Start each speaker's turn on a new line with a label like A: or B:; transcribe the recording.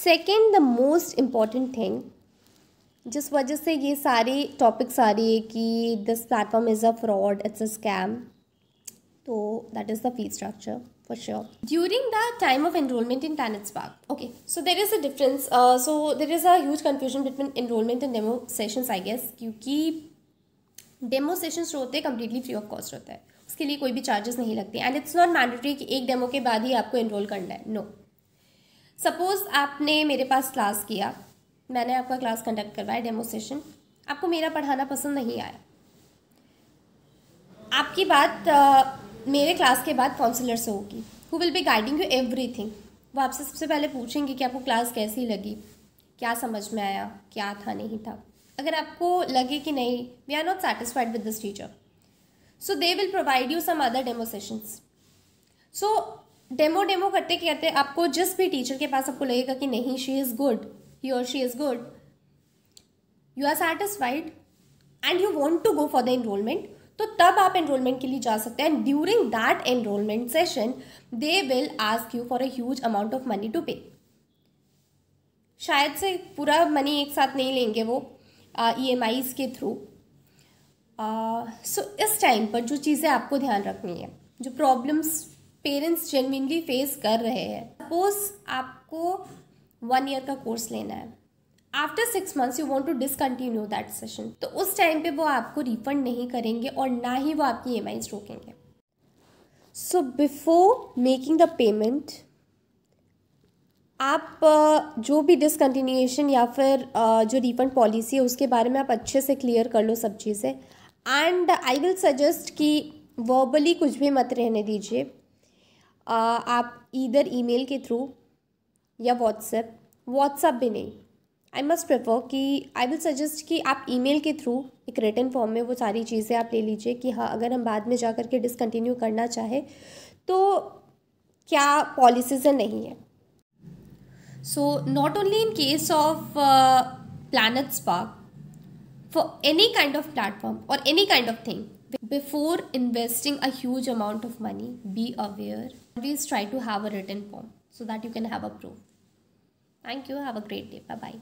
A: Second the most important thing जिस वजह से ये सारे टॉपिक्स आ रही है कि this platform is a fraud, it's a scam, तो that is the fee structure for sure. During the time of enrollment in Planet Spark, okay, so there is a difference. So there is a huge confusion between enrollment and demo sessions, I guess, क्योंकि demo sessions जो होते हैं completely free of cost होता है, उसके लिए कोई भी चार्जेस नहीं लगते एंड इट्स नॉट मैंडेटरी कि एक डेमो के बाद ही आपको एनरोल करना है. नो, सपोज आपने मेरे पास क्लास किया, मैंने आपका क्लास कंडक्ट करवाया डेमो सेशन, आपको मेरा पढ़ाना पसंद नहीं आया, आपकी बात मेरे क्लास के बाद काउंसलर से होगी, who will be guiding you everything. वो आपसे सबसे पहले पूछेंगे कि आपको क्लास कैसी लगी, क्या समझ में आया, क्या था नहीं था. अगर आपको लगे कि नहीं, we are not satisfied with this teacher, so they will provide you some other demo sessions. So demo करते करते आपको जिस भी टीचर के पास आपको लगेगा कि नहीं, शी इज़ गुड, ही और she is good, you are satisfied and you want to go for the enrolment, तो तब आप एनरोलमेंट के लिए जा सकते हैं. And during that enrolment session they will ask you for a huge amount of money to pay. शायद से पूरा मनी एक साथ नहीं लेंगे वो, EMIs के थ्रू. सो इस टाइम पर जो चीज़ें आपको ध्यान रखनी है, जो प्रॉब्लम्स पेरेंट्स जेन्युइनली फेस कर रहे हैं, सपोज आपको 1 ईयर का कोर्स लेना है, after 6 months you want to discontinue that session, तो उस टाइम पे वो आपको रिफंड नहीं करेंगे और ना ही वो आपकी EMIs रोकेंगे. So before making the payment आप जो भी डिसकंटिन्यूएशन या फिर जो रिफंड पॉलिसी है उसके बारे में आप अच्छे से क्लियर कर लो सब चीज़ें. एंड आई विल सजेस्ट कि वर्बली कुछ भी मत रहने दीजिए. आप ईदर ईमेल के थ्रू या व्हाट्सएप भी नहीं, आई मस्ट प्रेफर कि आई विल सजेस्ट कि आप ईमेल के थ्रू एक रिटन फॉर्म में वो सारी चीज़ें आप ले लीजिए कि हाँ, अगर हम बाद में जा कर के डिसकंटिन्यू करना चाहे तो क्या पॉलिसीज़ नहीं है. So not only in case of Planet Spark, for any kind of platform or any kind of thing, before investing a huge amount of money, be aware. Always try to have a written form so that you can have a proof. Thank you. Have a great day. Bye bye.